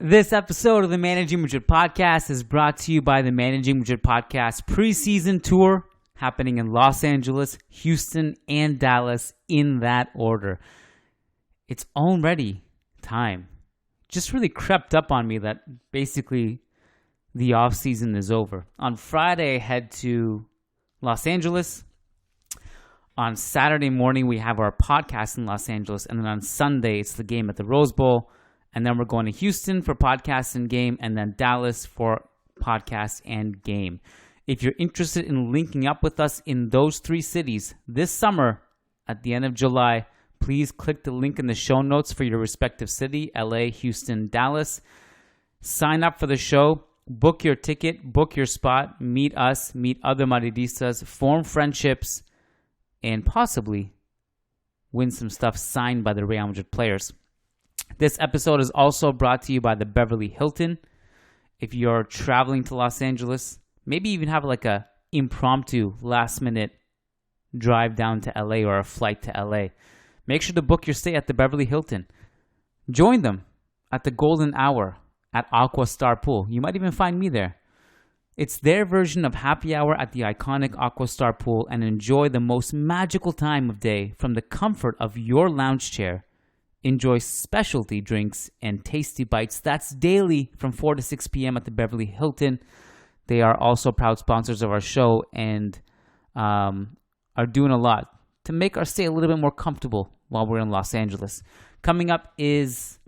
This episode of the Managing Madrid Podcast is brought to you by the Managing Madrid Podcast preseason tour happening in Los Angeles, Houston, and Dallas in that order. It's already time. Just really crept up on me that basically the off season is over. On Friday, I head to Los Angeles. On Saturday morning, we have our podcast in Los Angeles. And then on Sunday, it's the game at the Rose Bowl. And then we're going to Houston for podcast and game, and then Dallas for podcast and game. If you're interested in linking up with us in those three cities this summer at the end of July, please click the link in the show notes for your respective city, LA, Houston, Dallas. Sign up for the show, book your ticket, book your spot, meet us, meet other Madridistas, form friendships, and possibly win some stuff signed by the Real Madrid players. This episode is also brought to you by the Beverly Hilton. If you're traveling to Los Angeles, maybe even have like a impromptu last-minute drive down to LA or a flight to LA, make sure to book your stay at the Beverly Hilton. Join them at the Golden Hour at Aqua Star Pool. You might even find me there. It's their version of happy hour at the iconic Aqua Star Pool, and enjoy the most magical time of day from the comfort of your lounge chair. Enjoy specialty drinks and tasty bites. That's daily from 4 to 6 p.m. at the Beverly Hilton. They are also proud sponsors of our show and are doing a lot to make our stay a little bit more comfortable while we're in Los Angeles. Coming up is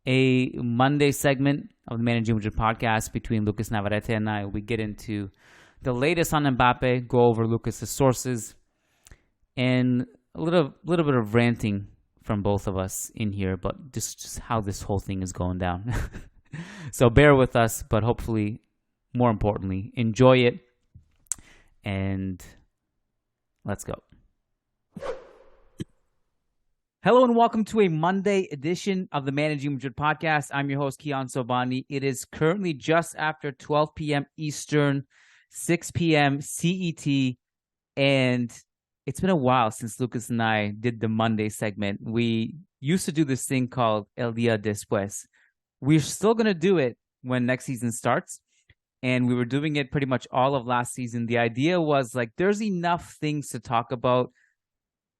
a Monday segment of the Managing Madrid Podcast between Lucas Navarrete and I. We get into the latest on Mbappe, go over Lucas's sources, and a little bit of ranting from both of us in here, but just how this whole thing is going down. So bear with us, but hopefully, more importantly, enjoy it. And let's go. Hello and welcome to a Monday edition of the Managing Madrid Podcast. I'm your host, Kiyan Sobhani. It is currently just after 12 p.m. Eastern, 6 p.m. CET, and it's been a while since Lucas and I did the Monday segment. We used to do this thing called El Día Después. We're still going to do it when next season starts. And we were doing it pretty much all of last season. The idea was like, there's enough things to talk about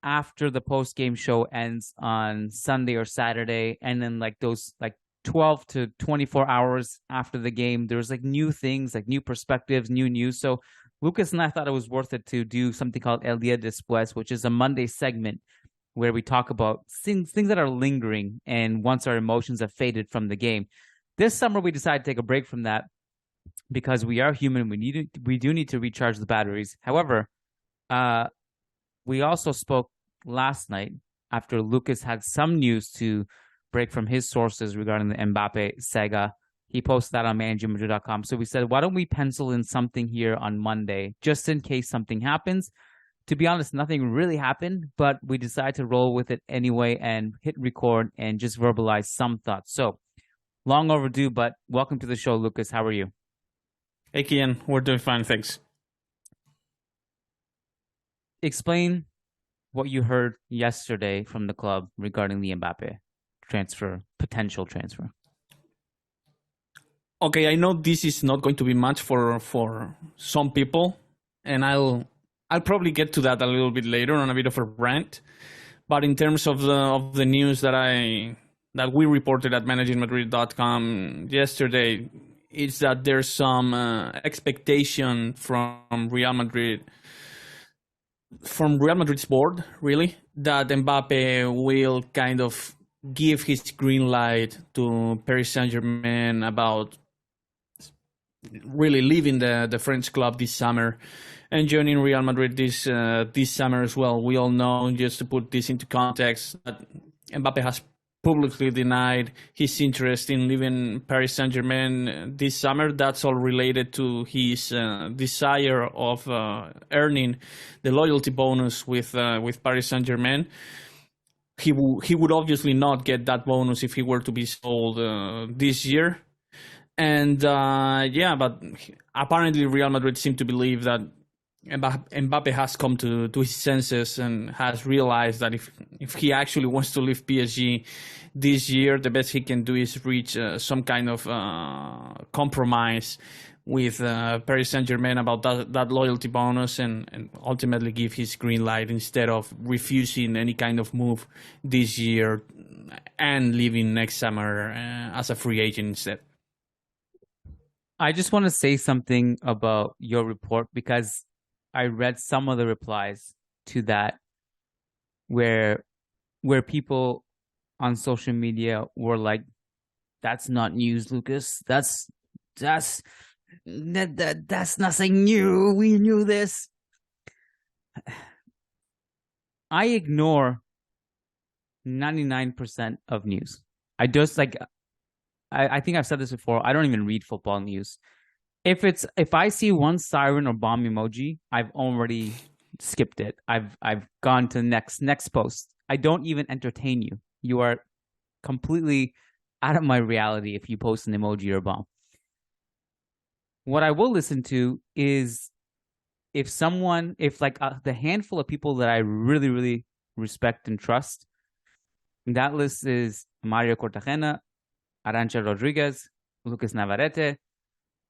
after the post-game show ends on Sunday or Saturday. And then like those like 12 to 24 hours after the game, there's like new things, like new perspectives, new news. So Lucas and I thought it was worth it to do something called El Día Después, which is a Monday segment where we talk about things that are lingering and once our emotions have faded from the game. This summer, we decided to take a break from that because we are human. We do need to recharge the batteries. However, we also spoke last night after Lucas had some news to break from his sources regarding the Mbappe saga. He posted that on managingmadrid.com. So we said, why don't we pencil in something here on Monday, just in case something happens? To be honest, nothing really happened, but we decided to roll with it anyway and hit record and just verbalize some thoughts. So, long overdue, but welcome to the show, Lucas. How are you? Hey, Kiyan. We're doing fine, thanks. Explain what you heard yesterday from the club regarding the Mbappe potential transfer. Okay, I know this is not going to be much for some people, and I'll probably get to that a little bit later on a bit of a rant. But in terms of the news that we reported at managingmadrid.com yesterday, it's that there's some expectation from Real Madrid's board, really, that Mbappe will kind of give his green light to Paris Saint-Germain about really leaving the French club this summer and joining Real Madrid this summer as well. We all know, just to put this into context, that Mbappe has publicly denied his interest in leaving Paris Saint-Germain this summer. That's all related to his desire of earning the loyalty bonus with Paris Saint-Germain. He would obviously not get that bonus if he were to be sold this year. And but apparently Real Madrid seem to believe that Mbappe has come to his senses and has realized that if he actually wants to leave PSG this year, the best he can do is reach some kind of compromise with Paris Saint-Germain about that loyalty bonus and ultimately give his green light instead of refusing any kind of move this year and leaving next summer as a free agent instead. I just want to say something about your report because I read some of the replies to that where people on social media were like, "That's not news, Lucas. That's nothing new. We knew this." I ignore 99% of news. I just I think I've said this before. I don't even read football news. If I see one siren or bomb emoji, I've already skipped it. I've gone to the next post. I don't even entertain you. You are completely out of my reality if you post an emoji or a bomb. What I will listen to is if the handful of people that I really, really respect and trust, that list is Mario Cortagena, Arantxa Rodriguez, Lucas Navarrete,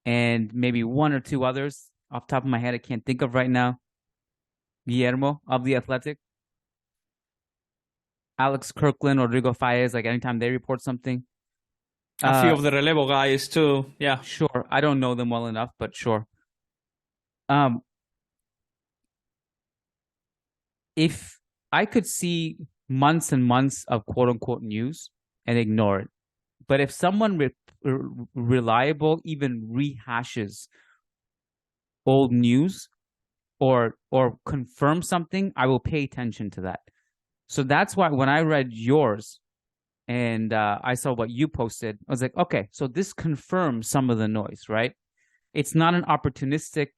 and maybe one or two others. Off the top of my head, I can't think of right now. Guillermo of The Athletic, Alex Kirkland, Rodrigo Faiz, like anytime they report something. A few of the Relevo guys too, yeah. Sure, I don't know them well enough, but sure. If I could see months and months of quote-unquote news and ignore it, but if someone reliable even rehashes old news or confirms something, I will pay attention to that. So that's why when I read yours and I saw what you posted, I was like, okay, so this confirms some of the noise, right? It's not an opportunistic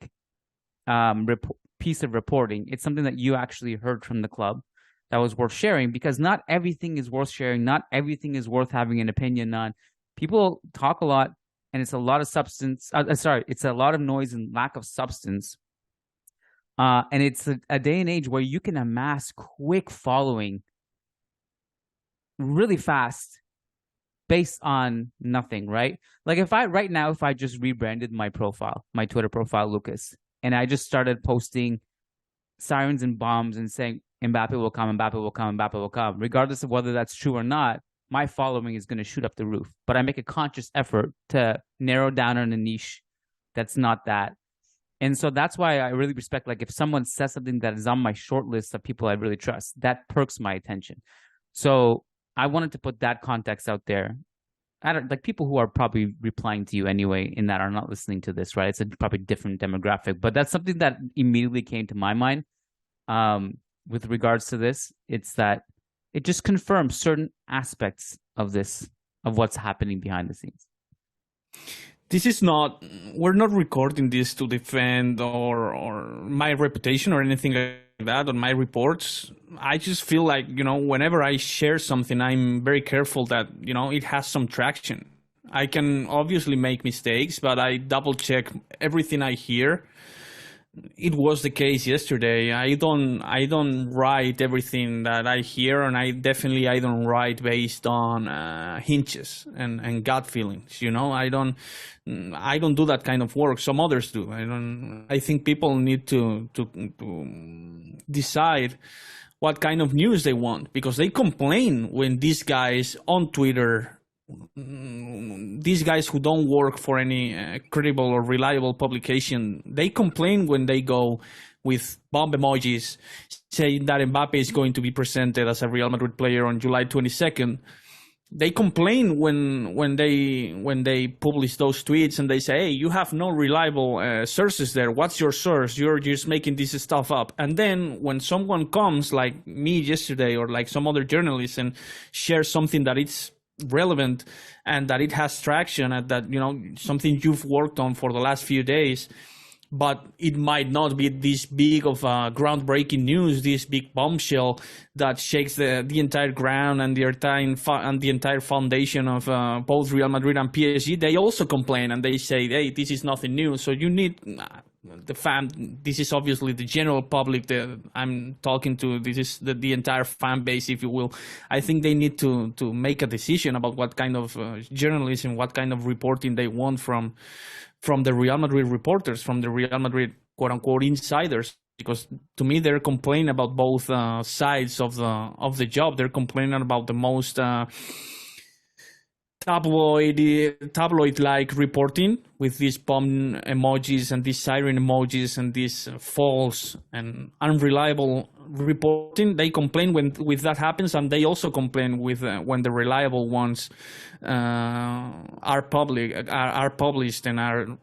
piece of reporting. It's something that you actually heard from the club that was worth sharing, because not everything is worth sharing. Not everything is worth having an opinion on. People talk a lot, and it's a lot of substance. It's a lot of noise and lack of substance. And it's a day and age where you can amass quick following really fast based on nothing, right? Like if I just rebranded my profile, my Twitter profile, Lucas, and I just started posting sirens and bombs and saying, Mbappe will come, Mbappe will come, Mbappe will come, regardless of whether that's true or not, my following is going to shoot up the roof. But I make a conscious effort to narrow down on a niche that's not that. And so that's why I really respect, like, if someone says something that is on my short list of people I really trust, that perks my attention. So I wanted to put that context out there. Like people who are probably replying to you anyway in that are not listening to this, right? It's a probably different demographic, but that's something that immediately came to my mind with regards to this. It's that it just confirms certain aspects of what's happening behind the scenes. We're not recording this to defend or my reputation or anything like that on my reports. I just feel like, whenever I share something, I'm very careful that, it has some traction. I can obviously make mistakes, but I double check everything I hear. It was the case yesterday. I don't write everything that I hear, and I don't write based on hinges and gut feelings. I don't do that kind of work. Some others do. I think people need to decide what kind of news they want, because they complain when these guys on Twitter, these guys who don't work for any credible or reliable publication, they complain when they go with bomb emojis saying that Mbappe is going to be presented as a Real Madrid player on July 22nd. They complain when they publish those tweets and they say, hey, you have no reliable sources there. What's your source? You're just making this stuff up. And then when someone comes like me yesterday or like some other journalist and shares something that it's relevant and that it has traction and that something you've worked on for the last few days, but it might not be this big of a groundbreaking news, this big bombshell that shakes the entire ground and the entire foundation of both Real Madrid and PSG. They also complain and they say, hey, this is nothing new. So you need the fan. This is obviously the general public that I'm talking to. This is the entire fan base, if you will. I think they need to make a decision about what kind of journalism, what kind of reporting they want from the Real Madrid reporters, from the Real Madrid quote unquote insiders. Because to me, they're complaining about both sides of the job. They're complaining about the most tabloid-like reporting with these bomb emojis and these siren emojis and these false and unreliable reporting. They complain when that happens, and they also complain with when the reliable ones are published and are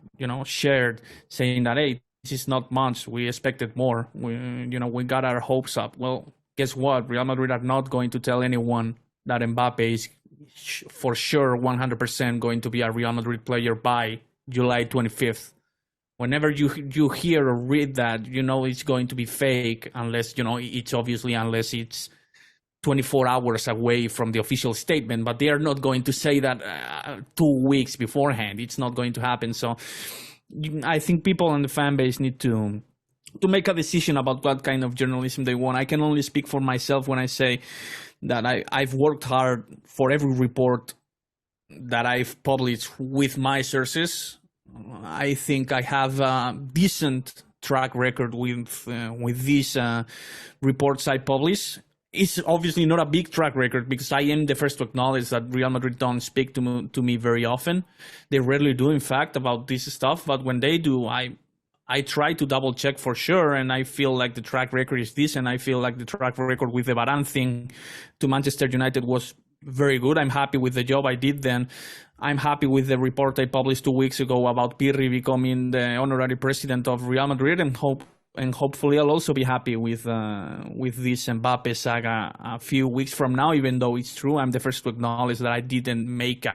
shared, saying that, hey, this is not much. We expected more. We got our hopes up. Well, guess what? Real Madrid are not going to tell anyone that Mbappe is for sure 100% going to be a Real Madrid player by July 25th. Whenever you hear or read that, it's going to be fake, unless unless it's 24 hours away from the official statement. But they are not going to say that 2 weeks beforehand. It's not going to happen. So I think people in the fan base need to make a decision about what kind of journalism they want. I can only speak for myself when I say that I've worked hard for every report that I've published with my sources. I think I have a decent track record with these reports I publish. It's obviously not a big track record because I am the first to acknowledge that Real Madrid don't speak to me very often. They rarely do, in fact, about this stuff. But when they do, I try to double check for sure, and I feel like the track record is this, and I feel like the track record with the Varane thing to Manchester United was very good. I'm happy with the job I did then. I'm happy with the report I published 2 weeks ago about Pirri becoming the honorary president of Real Madrid, and hopefully I'll also be happy with this Mbappe saga a few weeks from now, even though it's true. I'm the first to acknowledge that I didn't make a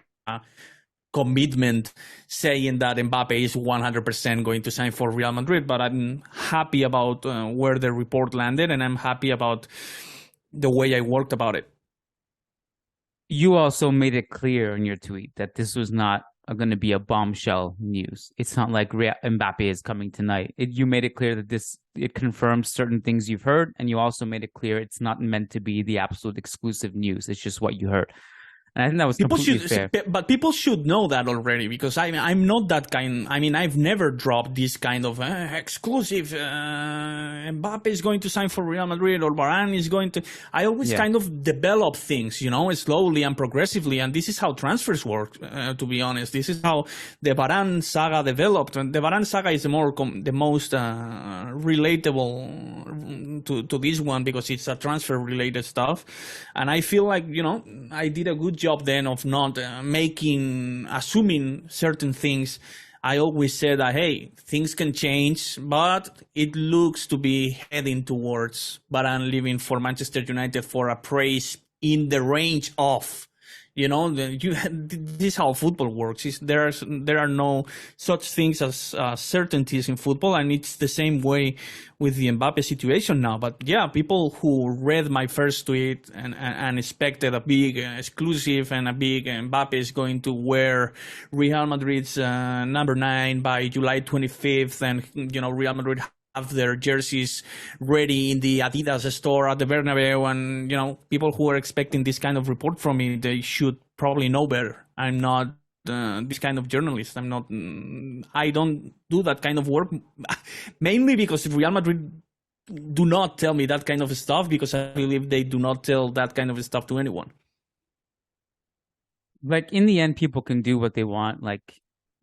commitment saying that Mbappe is 100% going to sign for Real Madrid, but I'm happy about where the report landed, and I'm happy about the way I worked about it. You also made it clear in your tweet that this was not going to be a bombshell news. It's not like Mbappe is coming tonight. You made it clear that it confirms certain things you've heard, and you also made it clear it's not meant to be the absolute exclusive news. It's just what you heard. And I think that was completely fair. But people should know that already, because I'm not that kind. I mean, I've never dropped this kind of exclusive. Mbappe is going to sign for Real Madrid, or Varane is going to. I always kind of develop things, slowly and progressively. And this is how transfers work. To be honest, this is how the Varane saga developed. And the Varane saga is the most relatable to this one, because it's a transfer related stuff. And I feel like I did a good job then of not assuming certain things. I always said that, hey, things can change, but it looks to be heading towards Varane leaving for Manchester United for a price in the range of, this is how football works. There are no such things as certainties in football, and it's the same way with the Mbappe situation now. But yeah, people who read my first tweet and expected a big exclusive and a big Mbappe is going to wear Real Madrid's number 9 by July 25th, and Real Madrid have their jerseys ready in the Adidas store at the Bernabeu, and people who are expecting this kind of report from me, they should probably know better. I'm not this kind of journalist. I don't do that kind of work, mainly because Real Madrid do not tell me that kind of stuff, because I believe they do not tell that kind of stuff to anyone. Like, in the end, people can do what they want. Like,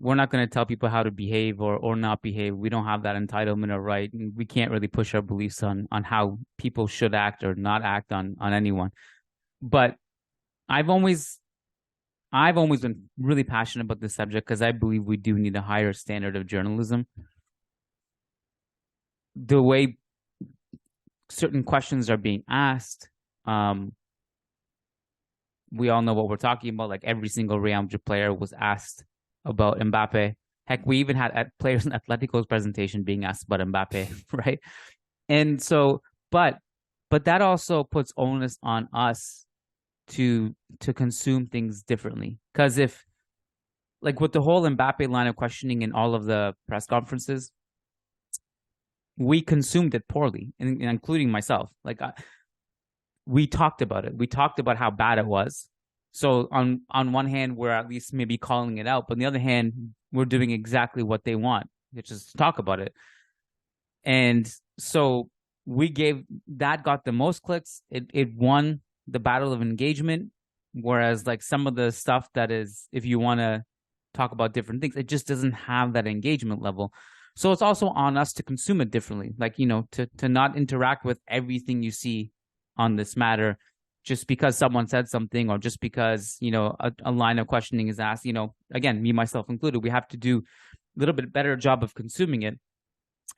we're not going to tell people how to behave or not behave. We don't have that entitlement or right. And we can't really push our beliefs on how people should act or not act on anyone. But I've always been really passionate about this subject, because I believe we do need a higher standard of journalism. The way certain questions are being asked, we all know what we're talking about. Like, every single Real Madrid player was asked about Mbappe. Heck, we even had players in Atletico's presentation being asked about Mbappe, right? And so, but that also puts onus on us to consume things differently. Because if, like, with the whole Mbappe line of questioning in all of the press conferences, we consumed it poorly, including myself. Like we talked about it. We talked about how bad it was. So on one hand, we're at least maybe calling it out, but on the other hand, we're doing exactly what they want, which is to talk about it. And so that got the most clicks. It won the battle of engagement. Whereas like some of the stuff that is, if you want to talk about different things, it just doesn't have that engagement level. So it's also on us to consume it differently. Like, to not interact with everything you see on this matter just because someone said something, or just because, a line of questioning is asked. Again, me, myself included, we have to do a little bit better job of consuming it.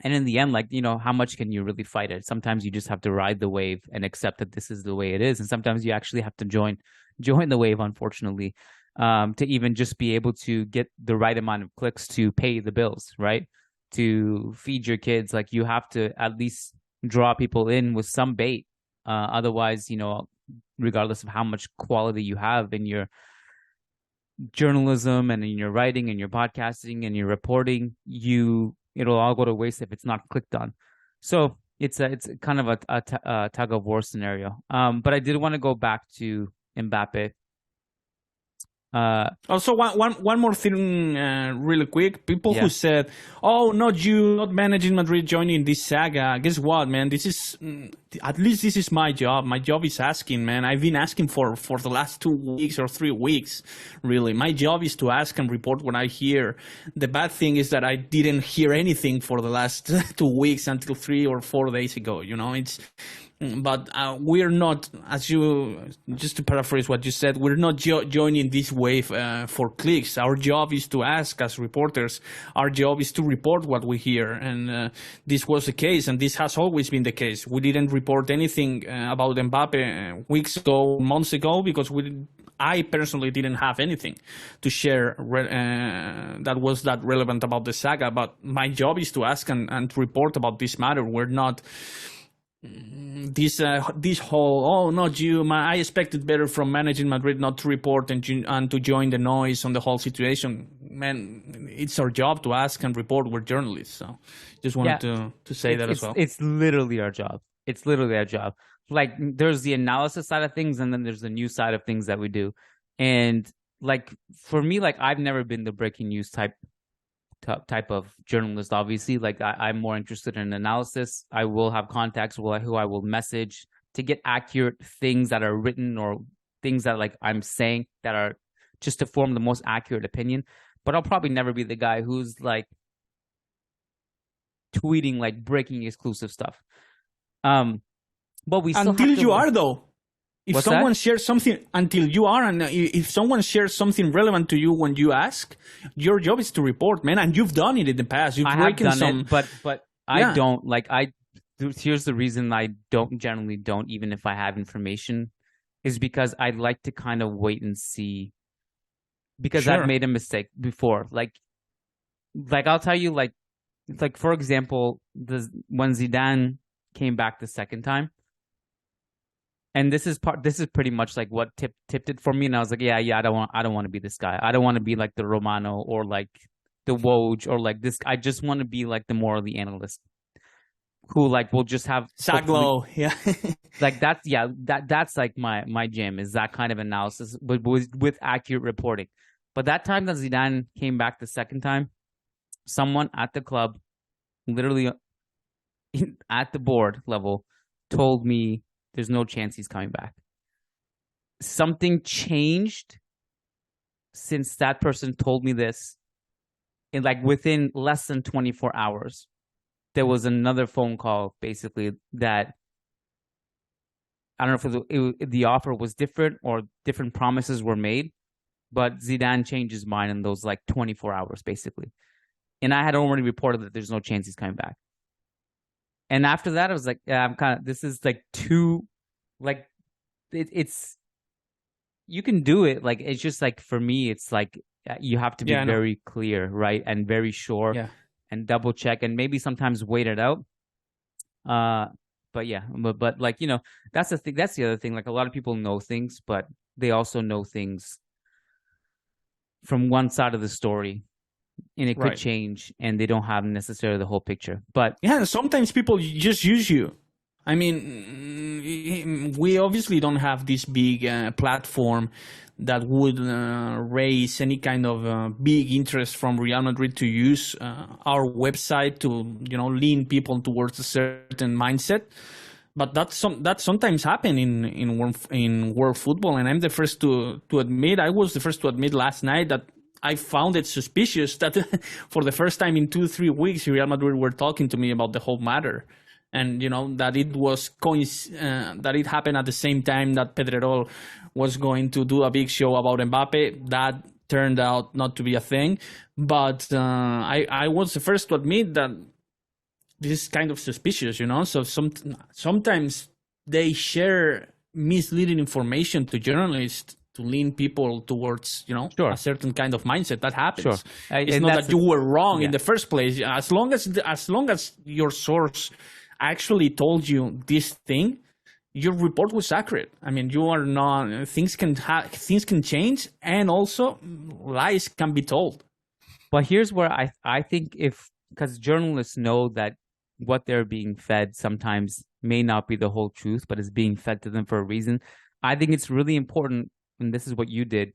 And in the end, like, how much can you really fight it? Sometimes you just have to ride the wave and accept that this is the way it is. And sometimes you actually have to join the wave, unfortunately, to even just be able to get the right amount of clicks to pay the bills, right? To feed your kids. Like, you have to at least draw people in with some bait. Otherwise, regardless of how much quality you have in your journalism and in your writing and your podcasting and your reporting, it'll all go to waste if it's not clicked on. So it's kind of a tug of war scenario. But I did want to go back to Mbappe. Also, one more thing, really quick. People who said, "Oh, not Managing Madrid joining this saga." Guess what, man? This is at least this is my job. My job is asking, man. I've been asking for the last 2 weeks or 3 weeks. Really, my job is to ask and report what I hear. The bad thing is that I didn't hear anything for the last 2 weeks until 3 or 4 days ago. But we're not, just to paraphrase what you said, we're not joining this wave for clicks. Our job is to ask as reporters. Our job is to report what we hear. And this was the case, and this has always been the case. We didn't report anything about Mbappe weeks ago, months ago, because I personally didn't have anything to share that was that relevant about the saga. But my job is to ask and to report about this matter. We're not... This whole I expected better from Managing Madrid not to report and to join the noise on the whole situation. Man, it's our job to ask and report. We're journalists, so just wanted to say that as well. It's literally our job. It's literally our job. Like, there's the analysis side of things, and then there's the news side of things that we do. And like, for me, like, I've never been the breaking news type of journalist. Obviously, like, I'm more interested in analysis. I will have contacts who I will message to get accurate things that are written, or things that, like, I'm saying that are just to form the most accurate opinion. But I'll probably never be the guy who's like tweeting like breaking exclusive stuff. But we still until have to you are, though. If What's someone that? shares something, until you are, and if someone shares something relevant to you when you ask, your job is to report, man. And you've done it in the past. You've have done it, but I don't like. Here's the reason I generally don't, even if I have information, is because I'd like to kind of wait and see. Because I've made a mistake before. Like I'll tell you, like for example, when Zidane came back the second time. And this is pretty much like what tipped it for me. And I was like, yeah, I don't want to be this guy. I don't want to be like the Romano or like the Woj or like this. I just want to be like the more of the analyst who like will just have Saglo, yeah. Like that's like my jam, is that kind of analysis, but with accurate reporting. But that time that Zidane came back the second time, someone at the club, literally at the board level, told me there's no chance he's coming back. Something changed since that person told me this. And like within less than 24 hours, there was another phone call, basically, that I don't know if the offer was different or different promises were made, but Zidane changed his mind in those like 24 hours, basically. And I had already reported that there's no chance he's coming back. And after that, I was like, yeah, this is like too, like, it's, you can do it. Like, it's just like, for me, it's like, you have to be very clear, right? And very sure, and double check, and maybe sometimes wait it out. But yeah, but like, that's the thing. That's the other thing. Like, a lot of people know things, but they also know things from one side of the story and it could change, and they don't have necessarily the whole picture. But yeah, sometimes people just use you. I mean, we obviously don't have this big platform that would raise any kind of big interest from Real Madrid to use our website to, lean people towards a certain mindset. But that sometimes happen in world football, and I'm the first to admit. I was the first to admit last night that I found it suspicious that for the first time in 2-3 weeks, Real Madrid were talking to me about the whole matter. And, that it was that it happened at the same time that Pedrerol was going to do a big show about Mbappe. That turned out not to be a thing. But I was the first to admit that this is kind of suspicious, So sometimes they share misleading information to journalists to lean people towards, Sure. a certain kind of mindset. That happens. Sure. It's not that you were wrong in the first place. As long as your source actually told you this thing, your report was accurate. I mean, you are not. Things can change, and also lies can be told. But here's where I think because journalists know that what they're being fed sometimes may not be the whole truth, but is being fed to them for a reason. I think it's really important, and this is what you did,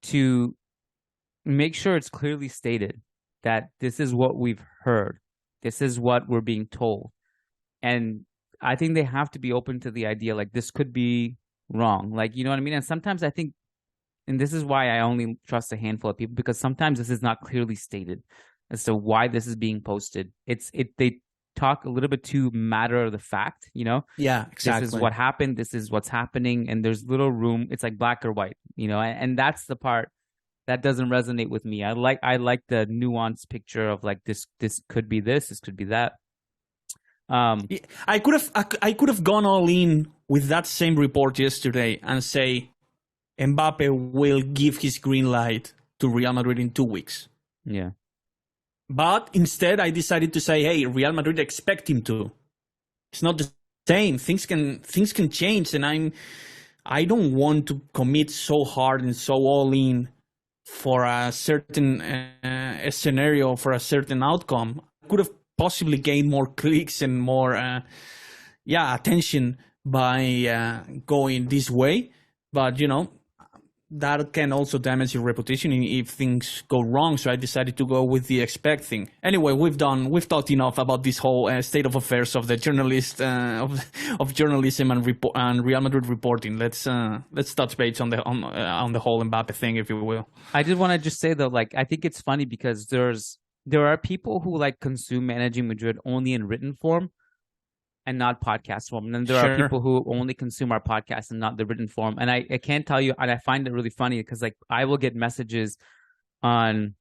to make sure it's clearly stated that this is what we've heard. This is what we're being told. And I think they have to be open to the idea, like, this could be wrong. Like, you know what I mean? And sometimes I think, and this is why I only trust a handful of people, because sometimes this is not clearly stated as to why this is being posted. They talk a little bit too matter of the fact, Yeah, exactly. This is what happened. This is what's happening. And there's little room. It's like black or white, and that's the part that doesn't resonate with me. I like the nuanced picture of like, this could be this could be that. I could have gone all in with that same report yesterday and say Mbappe will give his green light to Real Madrid in 2 weeks. Yeah. But instead, I decided to say, hey, Real Madrid expect him to. It's not the same. Things can change, and I don't want to commit so hard and so all in for a certain scenario, for a certain outcome. I could have possibly gained more clicks and more attention by going this way. But, that can also damage your reputation if things go wrong. So I decided to go with the expect thing. Anyway, we've talked enough about this whole state of affairs of the journalist of journalism and Real Madrid reporting. Let's touch base on the whole Mbappe thing, if you will. I did want to just say though, like, I think it's funny because there are people who like consume Managing Madrid only in written form and not podcast form. And then there are people who only consume our podcast and not the written form. And I can't tell you, and I find it really funny because like I will get messages on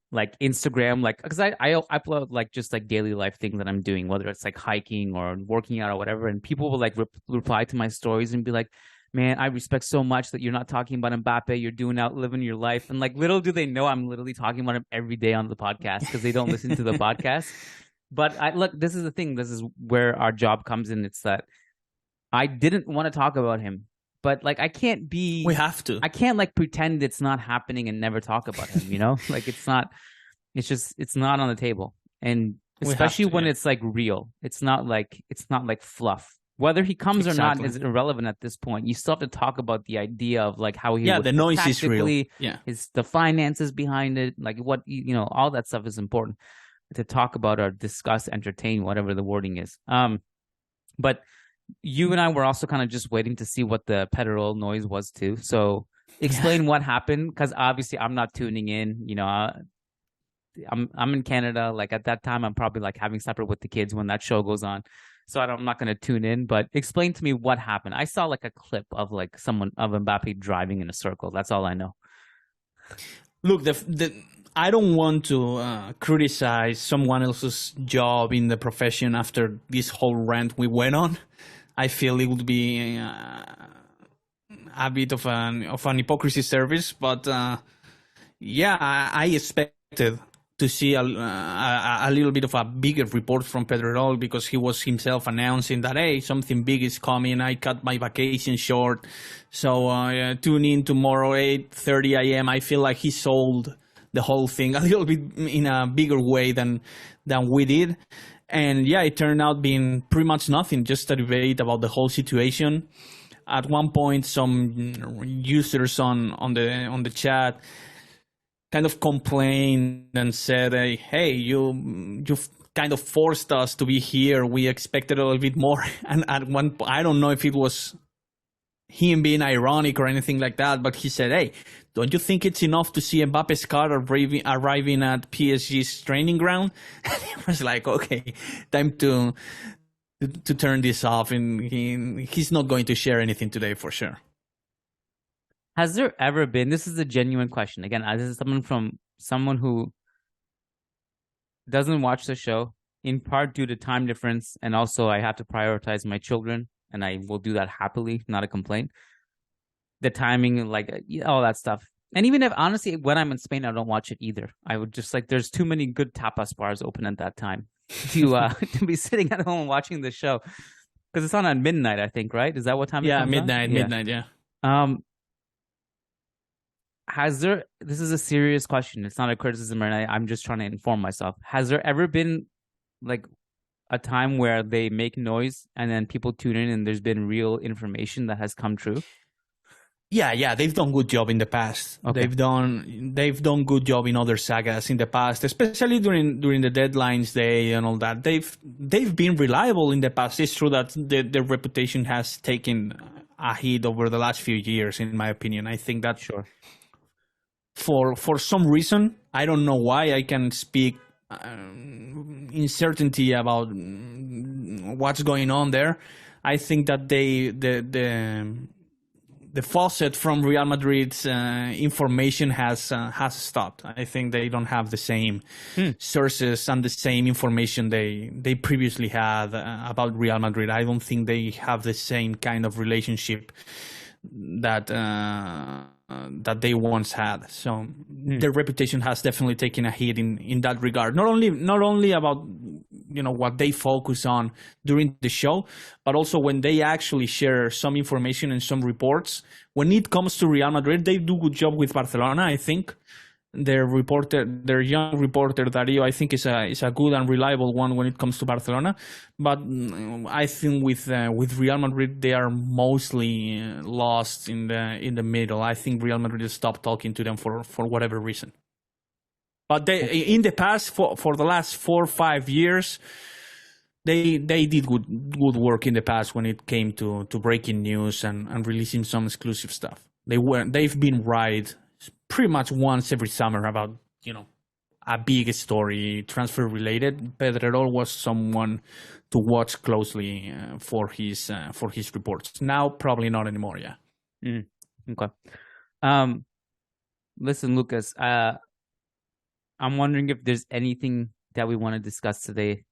like Instagram, like, because I upload like just like daily life things that I'm doing, whether it's like hiking or working out or whatever. And people will like reply to my stories and be like, man, I respect so much that you're not talking about Mbappe. You're living your life. And like, little do they know I'm literally talking about him every day on the podcast because they don't listen to the podcast. But look, this is the thing. This is where our job comes in. It's that I didn't want to talk about him, but like, I can't be. We have to. I can't like pretend it's not happening and never talk about him. Like it's not. It's not on the table, and especially when it's like real. It's not like fluff. Whether he comes or not is irrelevant at this point. You still have to talk about the idea of like how he the noise is real. Yeah, the finances behind it, like what all that stuff is important to talk about or discuss, entertain, whatever the wording is. But you and I were also kind of just waiting to see what the Pedrerol noise was too. So explain what happened, because obviously I'm not tuning in. I'm in Canada. Like at that time, I'm probably like having supper with the kids when that show goes on. So I'm not going to tune in. But explain to me what happened. I saw like a clip of like someone of Mbappe driving in a circle. That's all I know. Look, I don't want to criticize someone else's job in the profession after this whole rant we went on. I feel it would be a bit of an hypocrisy service, but I expected to see a little bit of a bigger report from Pedrerol, because he was himself announcing that, hey, something big is coming. I cut my vacation short, so tune in tomorrow 8:30 a.m. I feel like he sold the whole thing a little bit in a bigger way than we did. And yeah, it turned out being pretty much nothing, just a debate about the whole situation. At one point, some users on the chat kind of complained and said, "Hey, you've kind of forced us to be here. We expected a little bit more." And at one point, I don't know if it was him being ironic or anything like that, but he said, "Hey, don't you think it's enough to see Mbappe's car arriving at PSG's training ground?" And it was like, okay, time to turn this off, and he's not going to share anything today for sure. Has there ever been, this is a genuine question, again, this is someone who doesn't watch the show, in part due to time difference, and also I have to prioritize my children, and I will do that happily, not a complaint. The timing, like all that stuff. And even if, honestly, when I'm in Spain, I don't watch it either. I would just there's too many good tapas bars open at that time to be sitting at home watching the show. Because it's on at midnight, I think, right? Is that what time it comes midnight, on? midnight, yeah. This is a serious question. It's not a criticism, and I'm just trying to inform myself. Has there ever been like a time where they make noise and then people tune in and there's been real information that has come true? Yeah, they've done good job in the past. Okay. They've done good job in other sagas in the past, especially during the deadlines day and all that. They've been reliable in the past. It's true that their reputation has taken a hit over the last few years, in my opinion. I think that sure. For some reason, I don't know why, I can speak in certainty about what's going on there. I think that the faucet from Real Madrid's information has stopped. I think they don't have the same sources and the same information they previously had about Real Madrid. I don't think they have the same kind of relationship that they once had. So their reputation has definitely taken a hit in that regard. Not only about what they focus on during the show, but also when they actually share some information and some reports. When it comes to Real Madrid, they do good job with Barcelona, I think. Their young reporter Dario, I think is a good and reliable one when it comes to Barcelona. But I think with Real Madrid, they are mostly lost in the middle. I think Real Madrid stopped talking to them for whatever reason. But in the past, for the last 4 or 5 years, they did good work in the past when it came to breaking news and releasing some exclusive stuff. They've been right pretty much once every summer about a big story transfer related. Pedrerol was someone to watch closely for his reports. Now probably not anymore. Yeah. Okay. Listen, Lucas. I'm wondering if there's anything that we want to discuss today.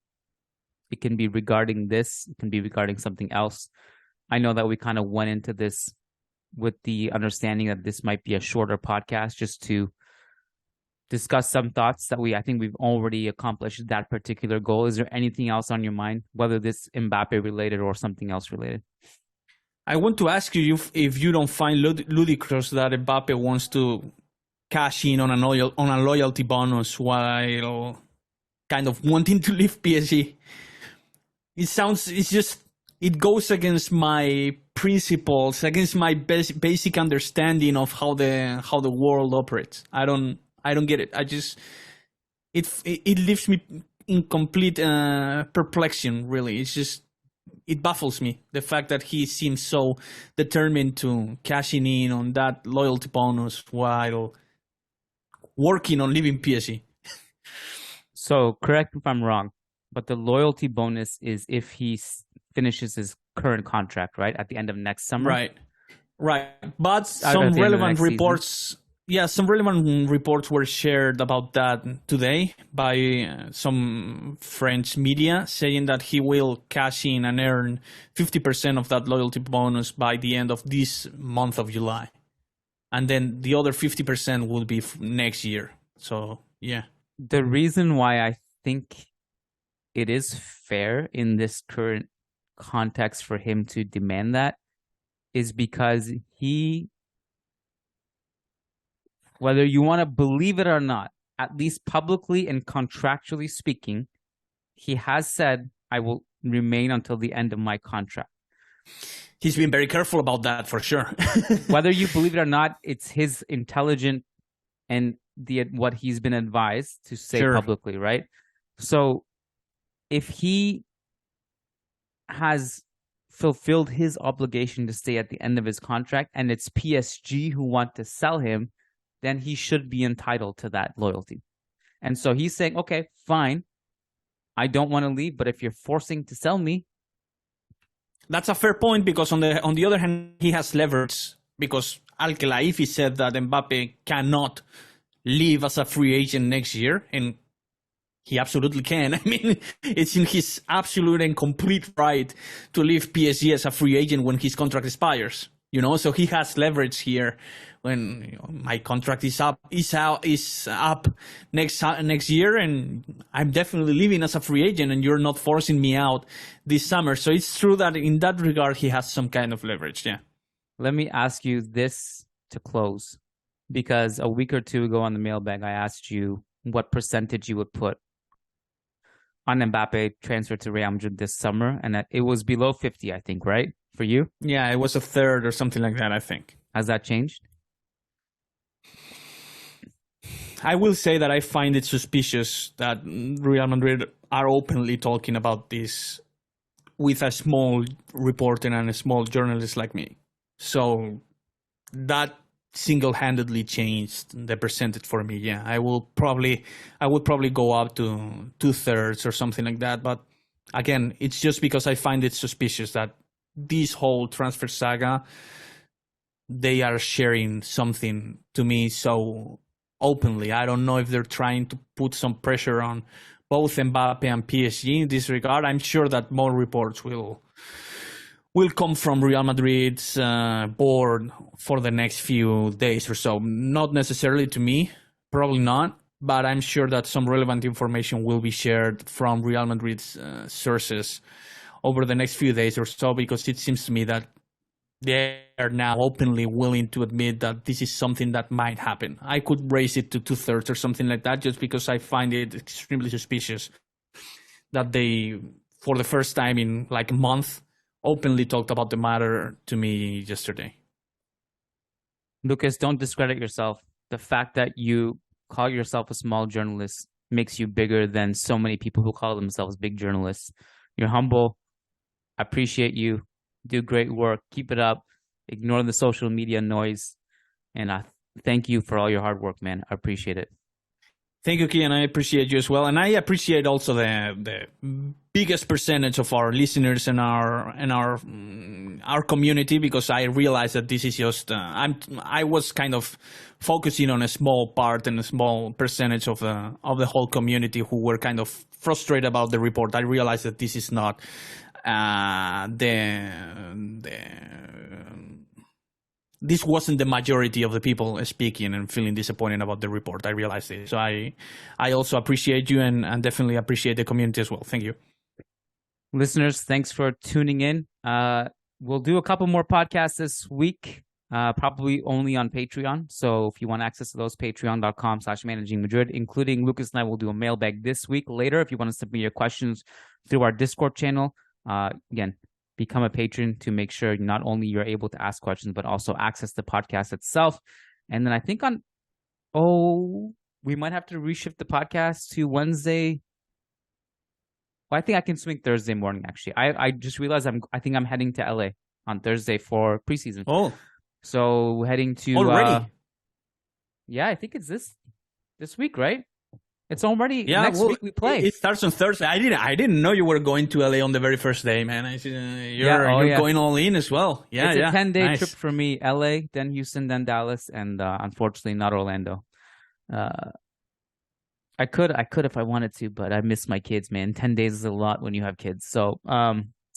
It can be regarding this. It can be regarding something else. I know that we kind of went into this with the understanding that this might be a shorter podcast just to discuss some thoughts that I think we've already accomplished that particular goal. Is there anything else on your mind, whether this Mbappe related or something else related? I want to ask you if you don't find ludicrous that Mbappe wants to cash in on a loyalty bonus while kind of wanting to leave PSG. It goes against my principles, against my basic understanding of how the world operates. I don't get it. It leaves me in complete perplexion. Really, it baffles me, the fact that he seems so determined to cashing in on that loyalty bonus while working on leaving PSG. So correct me if I'm wrong, but the loyalty bonus is if he finishes his current contract, right, at the end of next summer. Right. But some relevant reports. Yeah, some relevant reports were shared about that today by some French media, saying that he will cash in and earn 50% of that loyalty bonus by the end of this month of July. And then the other 50% will be next year. So, yeah. The reason why I think it is fair in this current context for him to demand that is because he whether you want to believe it or not, at least publicly and contractually speaking, he has said, I will remain until the end of my contract. He's been very careful about that for sure. Whether you believe it or not, it's his intelligent and what he's been advised to say publicly, right? So if he has fulfilled his obligation to stay at the end of his contract and it's PSG who want to sell him, then he should be entitled to that loyalty. And so he's saying, okay, fine, I don't want to leave, but if you're forcing to sell me. That's a fair point, because on the other hand, he has leverage, because Al-Khelaifi said that Mbappe cannot leave as a free agent next year, and he absolutely can. I mean, it's in his absolute and complete right to leave PSG as a free agent when his contract expires. So he has leverage here. When my contract is up next year, and I'm definitely leaving as a free agent, and you're not forcing me out this summer. So it's true that in that regard, he has some kind of leverage. Yeah. Let me ask you this to close, because a week or two ago on the mailbag, I asked you what percentage you would put on Mbappe transfer to Real Madrid this summer, and it was below 50, I think, right? For you? Yeah, it was a third or something like that, I think. Has that changed? I will say that I find it suspicious that Real Madrid are openly talking about this with a small reporter and a small journalist like me. So that single-handedly changed the percentage for me. Yeah, I would probably go up to 2/3 or something like that. But again, it's just because I find it suspicious that this whole transfer saga, they are sharing something to me so openly. I don't know if they're trying to put some pressure on both Mbappe and PSG in this regard. I'm sure that more reports will come from Real Madrid's board for the next few days or so. Not necessarily to me, probably not, but I'm sure that some relevant information will be shared from Real Madrid's sources over the next few days or so, because it seems to me that they are now openly willing to admit that this is something that might happen. I could raise it to 2/3 or something like that, just because I find it extremely suspicious that they, for the first time in like a month, openly talked about the matter to me yesterday. Lucas, don't discredit yourself. The fact that you call yourself a small journalist makes you bigger than so many people who call themselves big journalists. You're humble. I appreciate you. Do great work. Keep it up. Ignore the social media noise. And I thank you for all your hard work, man. I appreciate it. Thank you, Kiyan. I appreciate you as well. And I appreciate also the biggest percentage of our listeners and our community, because I realized that this is just I was kind of focusing on a small part and a small percentage of the whole community who were kind of frustrated about the report. I realized that this is not this wasn't the majority of the people speaking and feeling disappointed about the report. I realized it. So I also appreciate you and definitely appreciate the community as well. Thank you. Listeners, thanks for tuning in. We'll do a couple more podcasts this week, probably only on Patreon. So if you want access to those, patreon.com/Managing Madrid, including Lucas and I will do a mailbag this week. Later, if you want to submit your questions through our Discord channel, again, become a patron to make sure not only you're able to ask questions, but also access the podcast itself. And then I think we might have to reshift the podcast to Wednesday. Well, I think I can swing Thursday morning, actually. I just realized I think I'm heading to LA on Thursday for preseason. Oh. So heading to... Already? Yeah, I think it's this week, right? It's already next week we play. It starts on Thursday. I didn't know you were going to LA on the very first day, man. You're going all in as well. Yeah, it's a 10-day trip for me. LA, then Houston, then Dallas, and unfortunately not Orlando. I could if I wanted to, but I miss my kids, man. 10 days is a lot when you have kids. So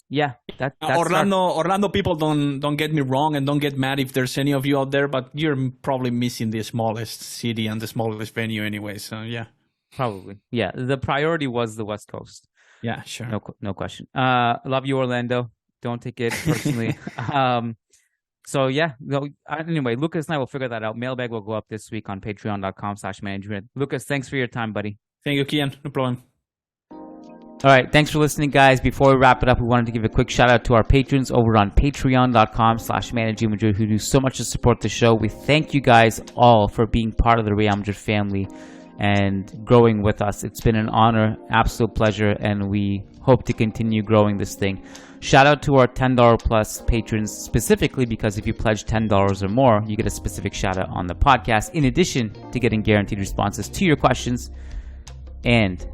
yeah, that's Orlando people, don't get me wrong, and don't get mad if there's any of you out there, but you're probably missing the smallest city and the smallest venue anyway. So yeah. Probably. Yeah. The priority was the West Coast. Yeah, sure. No question. Love you, Orlando. Don't take it personally. So yeah, anyway, Lucas and I will figure that out. Mailbag will go up this week on patreon.com/management. Lucas, thanks for your time, buddy. Thank you, Kiyan. No problem. All right, thanks for listening, guys. Before we wrap it up, we wanted to give a quick shout out to our patrons over on patreon.com/Managing Madrid who do so much to support the show. We thank you guys all for being part of the Real Madrid family and growing with us. It's been an honor, absolute pleasure, and we hope to continue growing this thing. Shout out to our $10 plus patrons specifically because if you pledge $10 or more, you get a specific shout out on the podcast, in addition to getting guaranteed responses to your questions and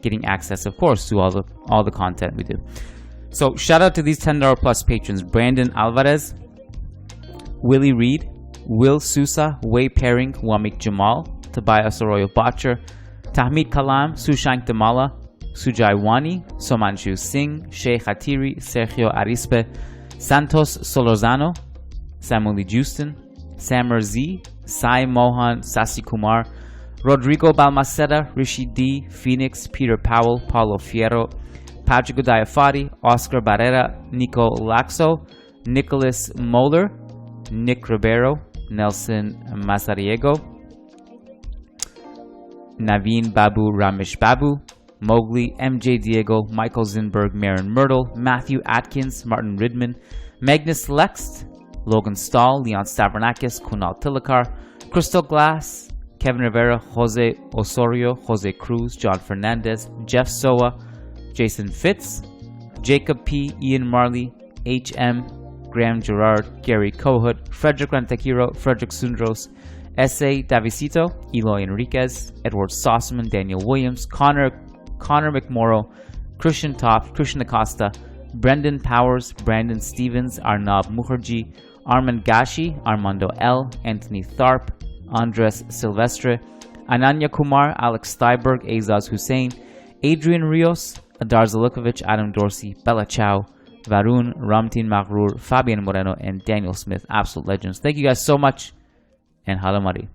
getting access, of course, to all the content we do. So shout out to these $10 plus patrons: Brandon Alvarez, Willie Reed, Will Sousa, Wei Pairing, Wamik Jamal, Tobias Arroyo Botcher, Tahmid Kalam, Sushank Damala, Sujai Wani, Somanshu Singh, Sheikh Hatiri, Sergio Arispe, Santos Solorzano, Samuel Justin, Samer Z, Sai Mohan, Sasi Kumar, Rodrigo Balmaceda, Rishi D, Phoenix, Peter Powell, Paulo Fierro, Patrick Diafati, Oscar Barrera, Nico Laxo, Nicholas Moeller, Nick Ribeiro, Nelson Mazariego, Naveen Babu Ramesh Babu, Mowgli, MJ Diego, Michael Zinberg, Marin Myrtle, Matthew Atkins, Martin Ridman, Magnus Lext, Logan Stahl, Leon Stavronakis, Kunal Tilakar, Crystal Glass, Kevin Rivera, Jose Osorio, Jose Cruz, John Fernandez, Jeff Soa, Jason Fitz, Jacob P, Ian Marley, HM, Graham Gerard, Gary Kohut, Frederick Rantakiro, Frederick Sundros, S.A. Davisito, Eloy Enriquez, Edward Sosman, Daniel Williams, Connor McMorrow, Christian Toft, Christian Acosta, Brendan Powers, Brandon Stevens, Arnab Mukherjee, Armand Gashi, Armando L, Anthony Tharp, Andres Silvestre, Ananya Kumar, Alex Steiberg, Azaz Hussein, Adrian Rios, Adar Zalukovic, Adam Dorsey, Bella Chow, Varun, Ramtin Maghrur, Fabian Moreno, and Daniel Smith. Absolute legends. Thank you guys so much, and Hala Mari.